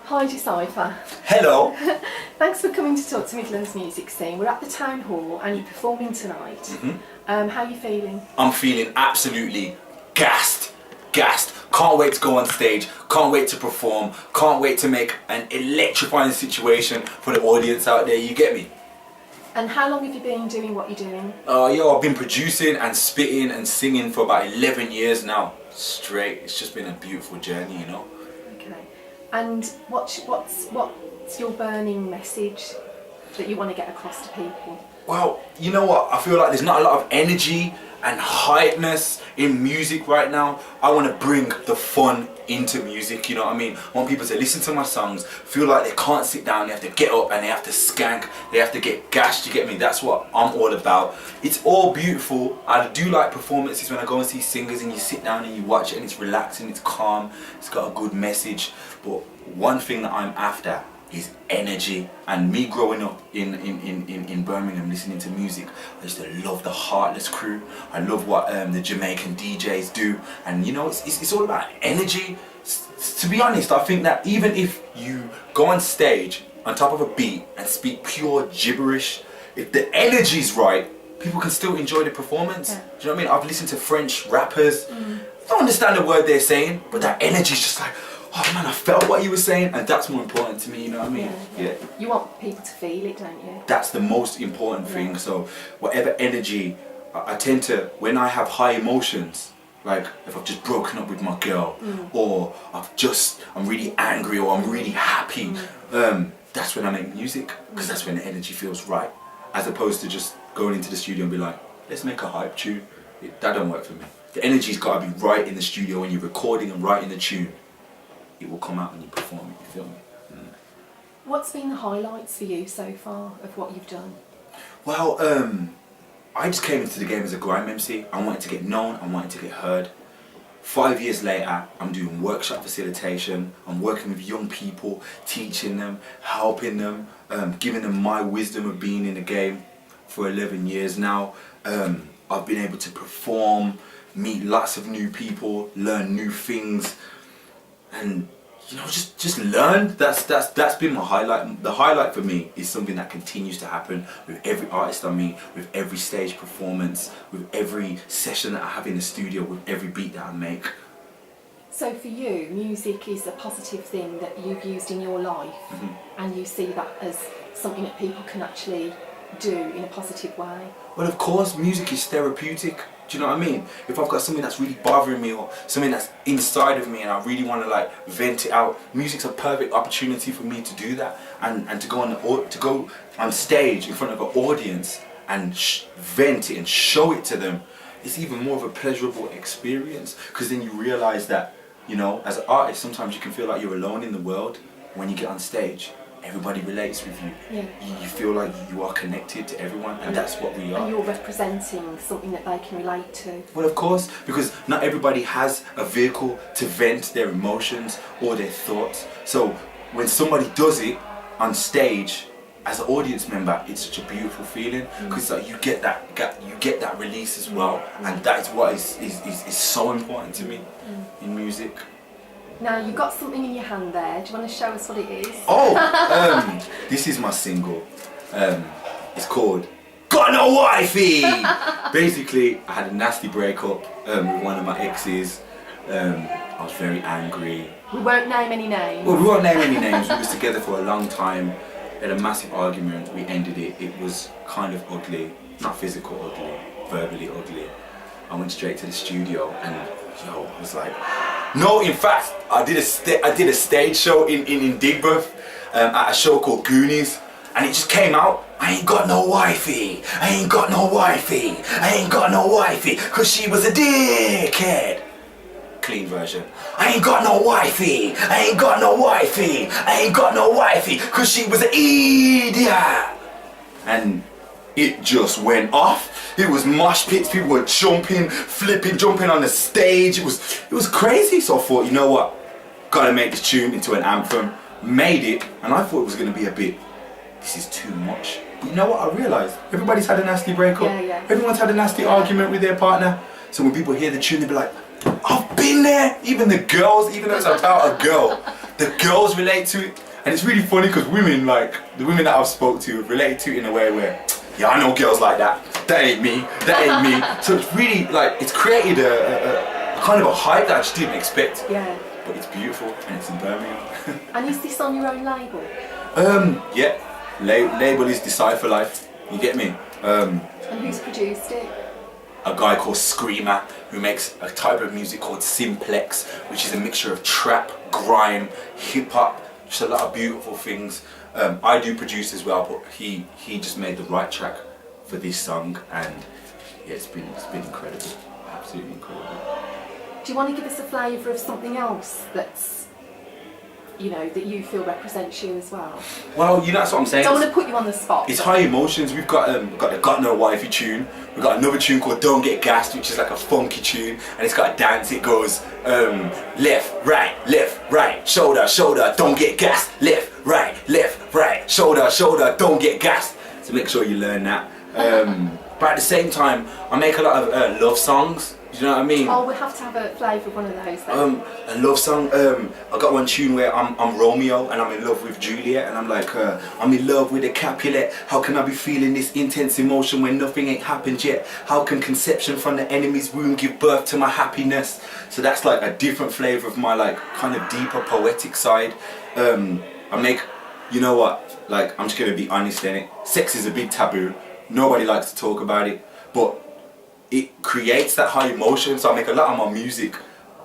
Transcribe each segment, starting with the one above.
Hi Deci4Life. Hello. Thanks for coming to talk to Midlands music scene. We're at the Town Hall and you're performing tonight. How are you feeling? I'm feeling absolutely gassed. Can't wait to go on stage. Can't wait to perform. Can't wait to make an electrifying situation for the audience out there. You get me? And how long have you been doing what you're doing? I've been producing and spitting and singing for about 11 years now. Straight. It's just been a beautiful journey, you know. Okay. And what's your burning message that you want to get across to people? Well, you know what? I feel like there's not a lot of energy and hypeness in music right now. I want to bring the fun into music, you know what I mean? I want people to listen to my songs, feel like they can't sit down, they have to get up and they have to skank, they have to get gashed, you get me? That's what I'm all about. It's all beautiful. I do like performances when I go and see singers and you sit down and you watch it and it's relaxing, it's calm, it's got a good message. But one thing that I'm after is energy. And me growing up in Birmingham listening to music, I used to love the Heartless crew. I love what the Jamaican DJs do, and you know, it's all about energy. To be honest, I think that even if you go on stage on top of a beat and speak pure gibberish, if the energy's right, people can still enjoy the performance. Yeah. Do you know what I mean? I've listened to French rappers. I don't understand the word they're saying, but that energy's just like, oh man, I felt what you were saying, and that's more important to me, you know what I mean? Yeah. You want people to feel it, don't you? That's the most important thing. So whatever energy, I tend to, when I have high emotions, like if I've just broken up with my girl, or I'm really angry, or I'm really happy, that's when I make music, because that's when the energy feels right, as opposed to just going into the studio and be like, let's make a hype tune. That don't work for me. The energy's got to be right in the studio when you're recording and writing the tune. It will come out when you perform it, you feel me? What's been the highlights for you so far of what you've done? Well, I just came into the game as a grime MC. I wanted to get known, I wanted to get heard. 5 years later, I'm doing workshop facilitation, I'm working with young people, teaching them, helping them, giving them my wisdom of being in the game for 11 years now. I've been able to perform, meet lots of new people, learn new things, and you know, just learn. That's been my highlight. The highlight for me is something that continues to happen with every artist I meet, with every stage performance, with every session that I have in the studio, with every beat that I make. So for you, music is a positive thing that you've used in your life, and you see that as something that people can actually do in a positive way? Well, of course, music is therapeutic. Do you know what I mean? If I've got something that's really bothering me or something that's inside of me and I really want to like vent it out, music's a perfect opportunity for me to do that, and to go on stage in front of an audience and vent it and show it to them. It's even more of a pleasurable experience, because then you realise that, you know, as an artist, sometimes you can feel like you're alone in the world. When you get on stage, everybody relates with you. Yeah. You feel like you are connected to everyone, and that's what we are. And you're representing something that they can relate to. Well, of course, because not everybody has a vehicle to vent their emotions or their thoughts. So when somebody does it on stage, as an audience member, it's such a beautiful feeling, because like, you get that release as well, and that is what is so important to me in music. Now, you've got something in your hand there. Do you want to show us what it is? Oh, this is my single. It's called Got No Wifey! Basically, I had a nasty breakup with one of my exes. I was very angry. We won't name any names. Well, we won't name any names. We was together for a long time. We had a massive argument. We ended it. It was kind of ugly. Not physical ugly, verbally ugly. I went straight to the studio and I was like, no, in fact, I did a stage show in Digbeth at a show called Goonies, and it just came out, I ain't got no wifey, I ain't got no wifey, I ain't got no wifey, cause she was a dickhead. Clean version. I ain't got no wifey, I ain't got no wifey, I ain't got no wifey, cause she was an idiot. And it just went off. It was mosh pits, people were jumping, flipping, jumping on the stage. It was crazy. So I thought, you know what? Gotta make this tune into an anthem. Made it, and I thought it was gonna be a bit, this is too much. But you know what I realised? Everybody's had a nasty breakup. Yeah. Everyone's had a nasty argument with their partner. So when people hear the tune, they'll be like, I've been there. Even the girls, even though it's about a girl, the girls relate to it, and it's really funny because women, like the women that I've spoke to, relate to it in a way where, yeah, I know girls like that. That ain't me. That ain't me. So it's really like it's created a kind of a hype that I just didn't expect. Yeah. But it's beautiful and it's in Birmingham. And is this on your own label? Yeah. Label is Deci4Life. You get me? And who's produced it? A guy called Screamer, who makes a type of music called Simplex, which is a mixture of trap, grime, hip hop, just a lot of beautiful things. I do produce as well, but he just made the right track for this song, and yeah, it's been incredible, absolutely incredible. Do you want to give us a flavour of something else that's, you know, that you feel represents you as well? Well, you know, that's what I'm saying. Don't want to put you on the spot. It's high emotions. We've got the Got No Wifey tune. We've got another tune called Don't Get Gassed, which is like a funky tune, and it's got a dance. It goes left, right, shoulder, shoulder, don't get gassed. Left, right, shoulder, don't get gassed. So make sure you learn that. But at the same time, I make a lot of love songs. Do you know what I mean? Oh, we'll have to have a flavour of one of those then. A love song. I got one tune where I'm Romeo and I'm in love with Juliet, and I'm like, I'm in love with a Capulet. How can I be feeling this intense emotion when nothing ain't happened yet? How can conception from the enemy's womb give birth to my happiness? So that's like a different flavour of my like kind of deeper poetic side. I make, you know what? Like, I'm just gonna be honest in it. Sex is a big taboo. Nobody likes to talk about it, but it creates that high emotion, so I make a lot of my music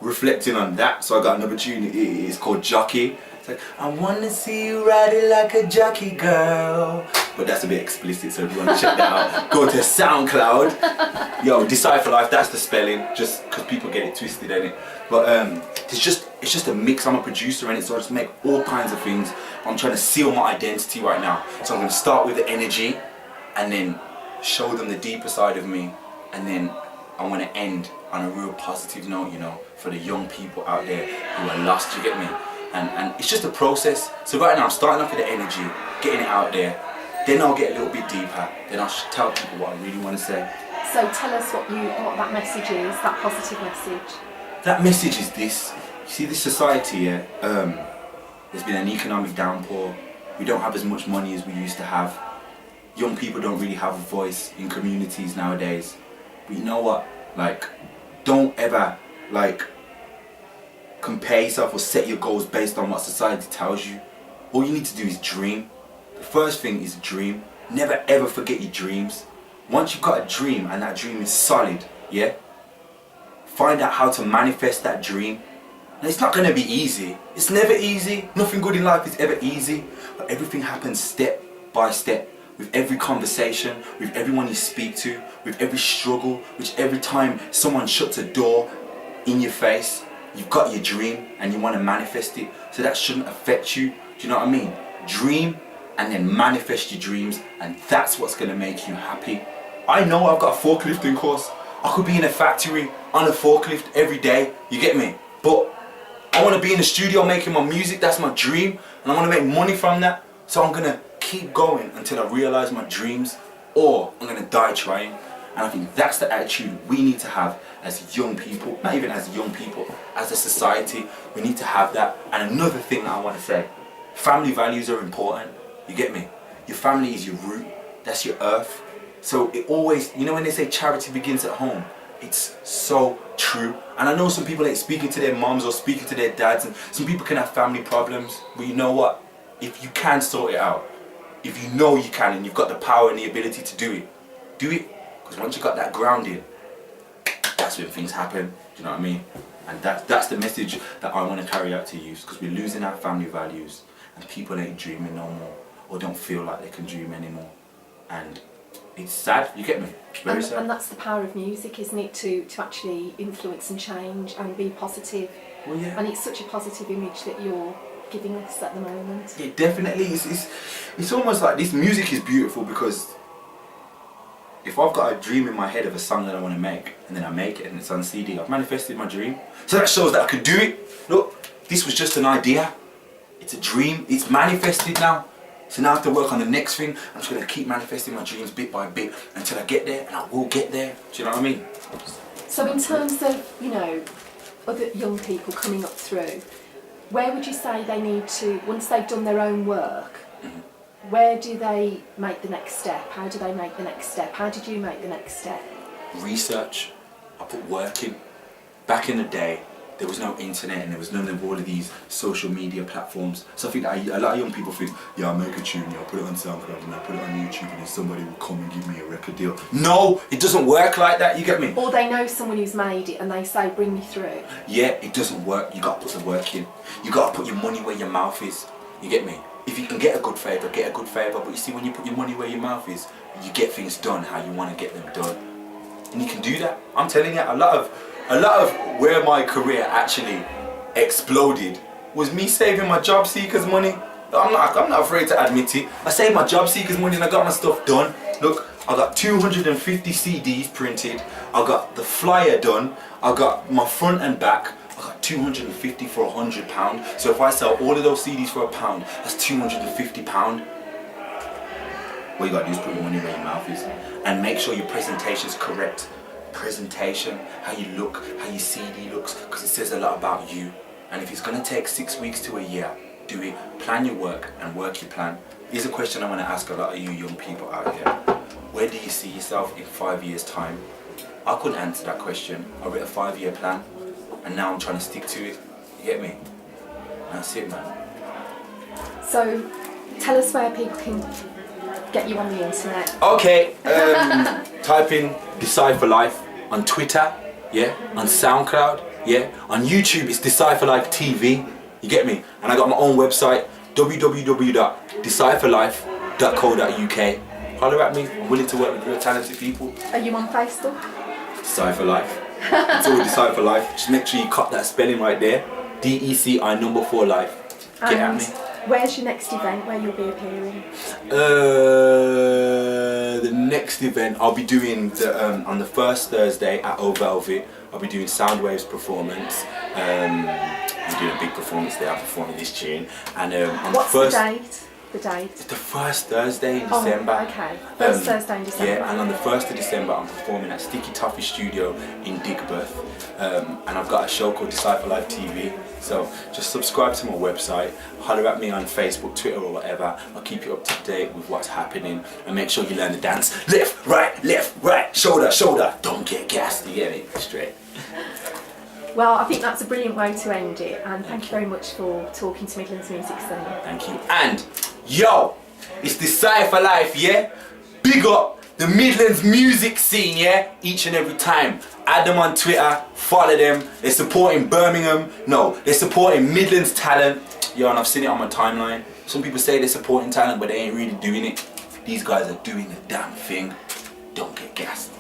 reflecting on that. So I got another tune, it's called Jockey. It's like, I wanna see you riding like a jockey, girl. But that's a bit explicit, so if you wanna check that out, go to SoundCloud. Yo, Deci4Life, that's the spelling, just because people get it twisted, innit? But it's just a mix. I'm a producer in it, so I just make all kinds of things. I'm trying to seal my identity right now. So I'm gonna start with the energy, and then show them the deeper side of me. And then I want to end on a real positive note, you know, for the young people out there who are lost, you get me? And it's just a process. So right now I'm starting off with the energy, getting it out there. Then I'll get a little bit deeper. Then I'll tell people what I really want to say. So tell us what that message is, that positive message. That message is this. You see, this society here, there's been an economic downpour. We don't have as much money as we used to have. Young people don't really have a voice in communities nowadays. But you know what, like, don't ever like compare yourself or set your goals based on what society tells you. All you need to do is dream. The first thing is dream. Never ever forget your dreams. Once you've got a dream and that dream is solid, yeah, find out how to manifest that dream. And it's not going to be easy. It's never easy. Nothing good in life is ever easy, but everything happens step by step. With every conversation, with everyone you speak to, with every struggle, with every time someone shuts a door in your face, you've got your dream and you want to manifest it. So that shouldn't affect you. Do you know what I mean? Dream and then manifest your dreams, and that's what's going to make you happy. I know I've got a forklifting course. I could be in a factory on a forklift every day. You get me? But I want to be in the studio making my music. That's my dream, and I want to make money from that. So I'm going to keep going until I realize my dreams, or I'm gonna die trying. And I think that's the attitude we need to have as young people. Not even as young people, as a society, we need to have that. And another thing that I want to say, family values are important. You get me? Your family is your root. That's your earth. So it always, you know, when they say charity begins at home, it's so true. And I know some people ain't speaking to their moms or speaking to their dads, and some people can have family problems. But you know what? If you can sort it out, if you know you can and you've got the power and the ability to do it, do it. Because once you've got that grounding, that's when things happen. Do you know what I mean? And that's the message that I want to carry out to youth, because we're losing our family values and people ain't dreaming no more, or don't feel like they can dream anymore. And it's sad, you get me? It's very sad. And that's the power of music, isn't it? To actually influence and change and be positive. Well, yeah. And it's such a positive image that you're giving us at the moment. It definitely is. It's almost like this music is beautiful, because if I've got a dream in my head of a song that I want to make, and then I make it and it's on CD, I've manifested my dream. So that shows that I could do it. Look, this was just an idea. It's a dream. It's manifested now. So now I have to work on the next thing. I'm just going to keep manifesting my dreams bit by bit until I get there, and I will get there. Do you know what I mean? So in terms of, you know, other young people coming up through, Where would you say they need to, once they've done their own work, where do they make the next step? How do they make the next step? How did you make the next step? Research. I put work in. Back in the day, there was no internet and there was none of all of these social media platforms. So I think that a lot of young people think, yeah, I make a tune, I'll put it on SoundCloud and I put it on YouTube and then somebody will come and give me a record deal. No, it doesn't work like that, you get me? Or they know someone who's made it and they say, bring me through. Yeah, it doesn't work. You got to put the work in. You got to put your money where your mouth is. You get me? If you can get a good favour, get a good favour. But you see, when you put your money where your mouth is, you get things done how you want to get them done. And you can do that. I'm telling you, a lot of where my career actually exploded was me saving my job seekers money. I'm not afraid to admit it. I saved my job seekers money and I got my stuff done. Look, I got 250 CDs printed. I got the flyer done. I got my front and back. I got 250 for £100. So if I sell all of those CDs for £1, that's £250. What you gotta do is put your money where your mouth is and make sure your presentation's correct. Presentation, how you look, how your CD looks, because it says a lot about you. And if it's going to take 6 weeks to a year, do it. Plan your work and work your plan. Here's a question I want to ask a lot of you young people out here. Where do you see yourself in 5 years' time? I couldn't answer that question. I wrote a 5-year plan and now I'm trying to stick to it. You get me? That's it, man. So tell us where people can get you on the internet. Okay, type in Deci4Life on Twitter, yeah, on SoundCloud, yeah, on YouTube it's Deci4Life TV, you get me? And I got my own website, www.deci4life.co.uk. Holler at me, I'm willing to work with real talented people. Are you on Facebook? Deci4Life. It's all Deci4Life. Just make sure you cut that spelling right there. DECI4Life. Get at me. Where's your next event where you'll be appearing? The next event I'll be doing on the first Thursday at O Velvet. I'll be doing Soundwave's performance. I'm doing a big performance there. I'm performing this tune. And on what's the date? The date? It's the first Thursday in December. Oh, okay. First Thursday in December. Yeah, and on the 1st of December I'm performing at Sticky Toffee Studio in Digbeth. And I've got a show called Deci4Life TV. So just subscribe to my website, holler at me on Facebook, Twitter or whatever. I'll keep you up to date with what's happening and make sure you learn the dance. Left, right, shoulder, shoulder. Don't get gassed, you get it? Straight. Well, I think that's a brilliant way to end it, and thank you very much for talking to Midlands Music Scene. Thank you. And yo, it's Deci4Life, yeah? Big up the Midlands music scene, yeah? Each and every time. Add them on Twitter, follow them. They're supporting Birmingham. No, they're supporting Midlands talent. Yo, and I've seen it on my timeline. Some people say they're supporting talent, but they ain't really doing it. These guys are doing the damn thing. Don't get gassed.